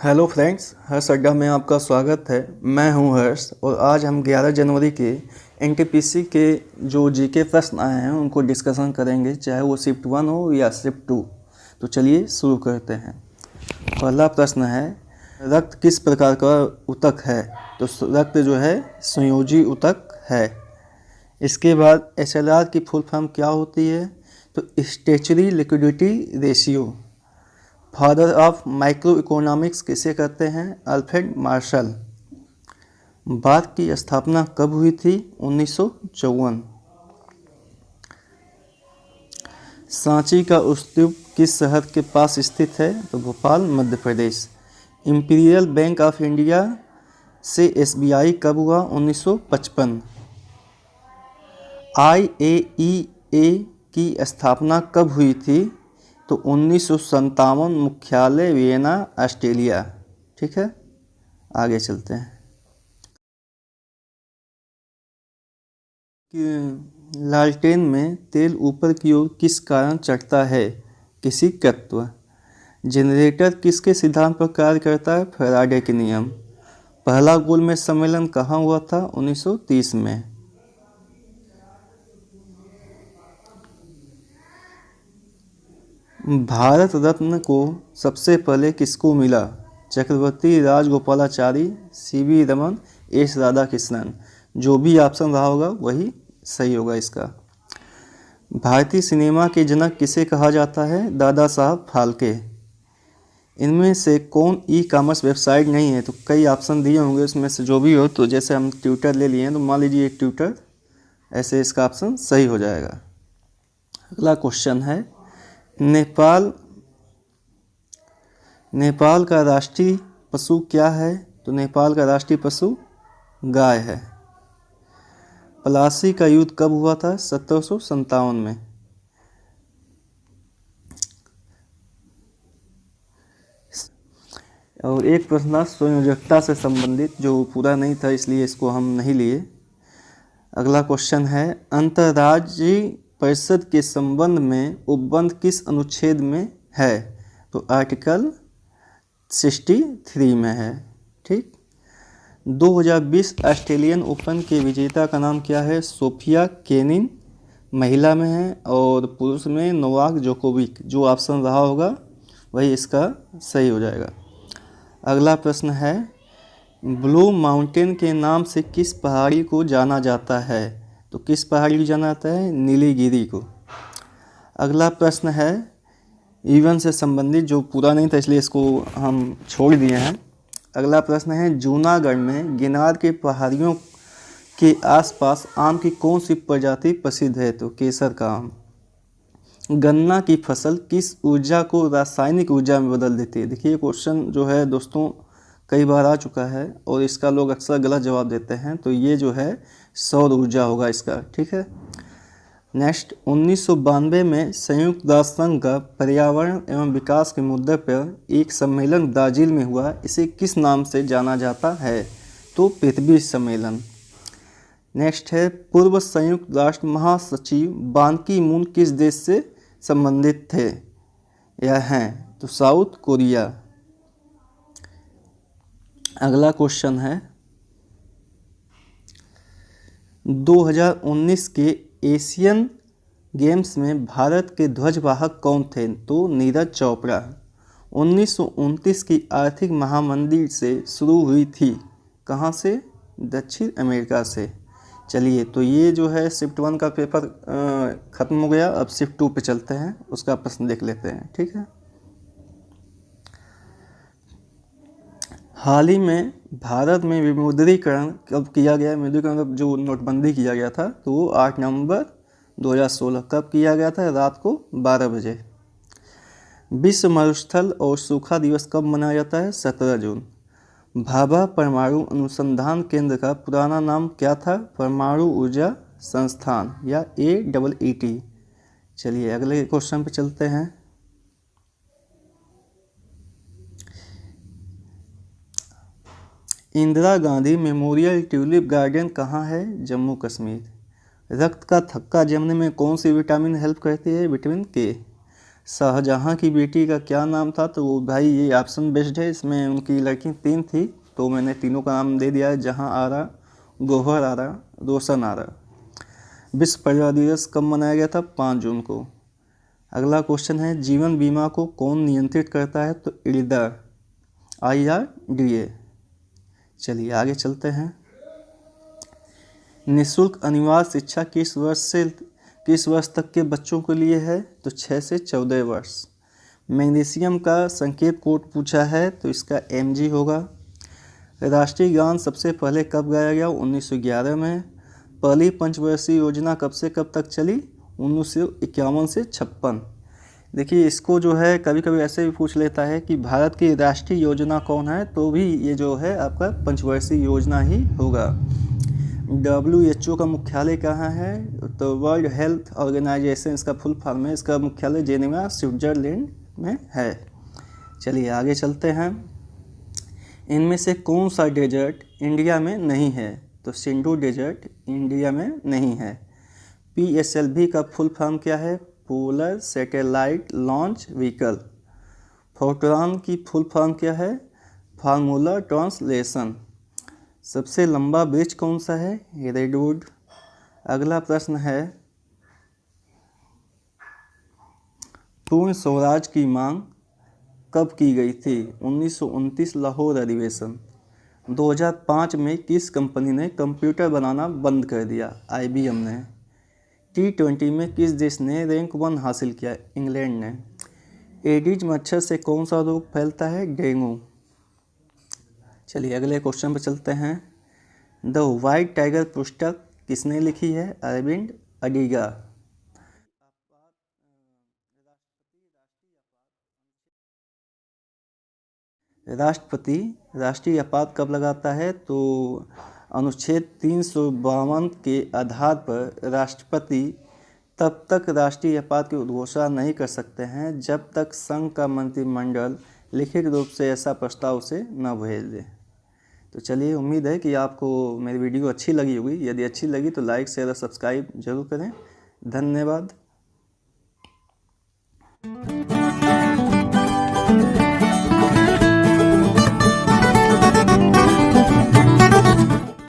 Hello friends, हर्ष अड्डा में आपका स्वागत है। मैं हूं हर्ष और आज हम 11 जनवरी के एनटीपीसी के जो जीके प्रश्न आए हैं उनको डिस्कशन करेंगे, चाहे वो शिफ्ट 1 हो या शिफ्ट 2। तो चलिए शुरू करते हैं। पहला प्रश्न है, रक्त किस प्रकार का ऊतक है? तो रक्त जो है संयोजी ऊतक है। इसके बाद एसएलआर की फुल फॉर्म क्या होती है? तो statutory liquidity ratio. Father of micro economics किसे कहते हैं? Alfred Marshall. भारत की स्थापना कब हुई थी? 1954। सांची का स्तूप किस शहर के पास स्थित है? तो Bhopal, Madhya Pradesh. Imperial bank of India से एसबीआई कब हुआ? 1955। आईएईए की स्थापना कब हुई थी? तो 1957, मुख्यालय वियना, ऑस्ट्रेलिया। ठीक है, आगे चलते हैं। लालटेन में तेल ऊपर की ओर किस कारण चढ़ता है? किसी तत्व। जनरेटर किसके सिद्धांत पर कार्य करता है? फैराडे के नियम। पहला गोलमेज सम्मेलन कहाँ हुआ था? 1930 में। भारत रत्न को सबसे पहले किसको मिला? चक्रवर्ती राजगोपालाचारी, सीवी रमन, एस राधाकृष्णन। जो भी ऑप्शन रहा होगा वही सही होगा इसका। भारतीय सिनेमा के जनक किसे कहा जाता है? दादा साहब फाल्के। इनमें से कौन ई कॉमर्स वेबसाइट नहीं है? तो कई ऑप्शन दिए होंगे, उसमें से जो भी हो। तो जैसे हम ट्विटर ले लिए हैं, तो मान लीजिए ट्विटर, ऐसे इसका ऑप्शन सही हो जाएगा। अगला क्वेश्चन है, नेपाल का राष्ट्रीय पशु क्या है? तो नेपाल का राष्ट्रीय पशु गाय है। प्लासी का युद्ध कब हुआ था? 1757 में। और एक प्रश्न संयोजकता से संबंधित जो पूरा नहीं था, इसलिए इसको हम नहीं लिए। अगला क्वेश्चन है, अंतर्राज्यीय परिषद के संबंध में उपबंध किस अनुच्छेद में है? तो आर्टिकल 63 में है। ठीक। 2020 ऑस्ट्रेलियन ओपन के विजेता का नाम क्या है? Sofia Kenin. महिला में है, और पुरुष में नोवाक जोकोविक। जो ऑप्शन रहा होगा वही इसका सही हो जाएगा। अगला प्रश्न है, ब्लू माउंटेन के नाम से किस पहाड़ी को जाना जाता है? तो किस पहाड़ी को जाना जाता है? नीलगिरी को। अगला प्रश्न है ईवन से संबंधित, जो पूरा नहीं था इसलिए इसको हम छोड़ दिए हैं। अगला प्रश्न है, जूनागढ़ में गिनार के पहाड़ियों के आसपास आम की कौन सी प्रजाति प्रसिद्ध है? तो केसर का आम। गन्ना की फसल किस ऊर्जा को रासायनिक ऊर्जा में बदल देती है? देखिए क्वेश्चन जो है दोस्तों कई बार आ चुका है और इसका लोग अक्सर गलत जवाब देते हैं। तो ये जो है सौर ऊर्जा होगा इसका। ठीक है। नेक्स्ट, 1992 में संयुक्त राष्ट्र संघ का पर्यावरण एवं विकास के मुद्दे पर एक सम्मेलन ब्राजील में हुआ। इसे किस नाम से जाना जाता है? तो पृथ्वी सम्मेलन। नेक्स्ट है, पूर्व संयुक्त राष्ट्र महासचिव बान की मून किस देश से संबंधित थे या हैं? तो साउथ कोरिया। अगला क्वेश्चन है, 2019 के एशियन गेम्स में भारत के ध्वजवाहक कौन थे? तो नीरज चोपड़ा। 1929 की आर्थिक महामंदी से शुरू हुई थी, कहाँ से? दक्षिण अमेरिका से। चलिए, तो ये जो है शिफ्ट 1 का पेपर ख़त्म हो गया। अब शिफ्ट 2 पे चलते हैं, उसका प्रश्न देख लेते हैं। ठीक है। हाल ही में भारत में विमुद्रीकरण कब किया गया? विमुद्रीकरण जो नोटबंदी किया गया था, तो वो 8 नवंबर 2016। कब किया गया था? रात को 12 बजे। विश्व मरुस्थल और सूखा दिवस कब मनाया जाता है? 17 जून। भाभा परमाणु अनुसंधान केंद्र का पुराना नाम क्या था? परमाणु ऊर्जा संस्थान या AEET। चलिए अगले क्वेश्चन पे चलते हैं। Indira Gandhi memorial tulip garden कहाँ है? जम्मू कश्मीर। रक्त का थक्का जमने में कौन सी विटामिन हेल्प करती है? विटामिन के। शाहजहाँ की बेटी का क्या नाम था? तो वो भाई ये ऑप्शन बेस्ड है, इसमें उनकी लड़की 3 थी तो मैंने तीनों का नाम दे दिया है, जहाँ आरा, गौहर आरा, रोशन आरा। विश्व परिवार दिवस कब मनाया गया था? 5 जून को। अगला क्वेश्चन है, जीवन बीमा को कौन नियंत्रित करता है? तो IRDA, IRDA। चलिए आगे चलते हैं। निःशुल्क अनिवार्य शिक्षा किस वर्ष तक के बच्चों के लिए है? तो 6 से 14 वर्ष। मैग्नीशियम का संकेत कोड पूछा है तो इसका Mg होगा। राष्ट्रीय गान सबसे पहले कब गाया गया? 1911 में। पहली पंचवर्षीय योजना कब से कब तक चली? 1951 से 56। देखिए इसको जो है कभी कभी ऐसे भी पूछ लेता है कि भारत की राष्ट्रीय योजना कौन है, तो भी ये जो है आपका पंचवर्षीय योजना ही होगा। WHO का मुख्यालय कहाँ है? तो वर्ल्ड हेल्थ ऑर्गेनाइजेशन इसका फुल फॉर्म है। इसका मुख्यालय जेनेवा, स्विट्जरलैंड में है। चलिए आगे चलते हैं। इनमें से कौन सा डेजर्ट इंडिया में नहीं है? तो सिंधु डेजर्ट इंडिया में नहीं है। PSLV का फुल फॉर्म क्या है? Polar satellite launch vehicle. Fortran की फुल फॉर्म क्या है? Formula translation. सबसे लंबा ब्रिज कौन सा है? रेडवुड। अगला प्रश्न है, पूर्ण स्वराज की मांग कब की गई थी? 1929 लाहौर अधिवेशन। 2005 में किस कंपनी ने कंप्यूटर बनाना बंद कर दिया? IBM ने। T20 में किस देश ने रैंक 1 हासिल किया? इंग्लैंड ने। एडिज मच्छर से कौन सा रोग फैलता है? डेंगू। चलिए अगले क्वेश्चन पर चलते हैं। द वाइट टाइगर पुस्तक किसने लिखी है? अरविंद अडिगा। राष्ट्रपति राष्ट्रीय आपात कब लगाता है? तो अनुच्छेद 352 के आधार पर राष्ट्रपति तब तक राष्ट्रीय आपात की उद्घोषणा नहीं कर सकते हैं जब तक संघ का मंत्रिमंडल लिखित रूप से ऐसा प्रस्ताव उसे न भेज दे। तो चलिए उम्मीद है कि आपको मेरी वीडियो अच्छी लगी होगी। यदि अच्छी लगी तो लाइक शेयर और सब्सक्राइब जरूर करें। धन्यवाद।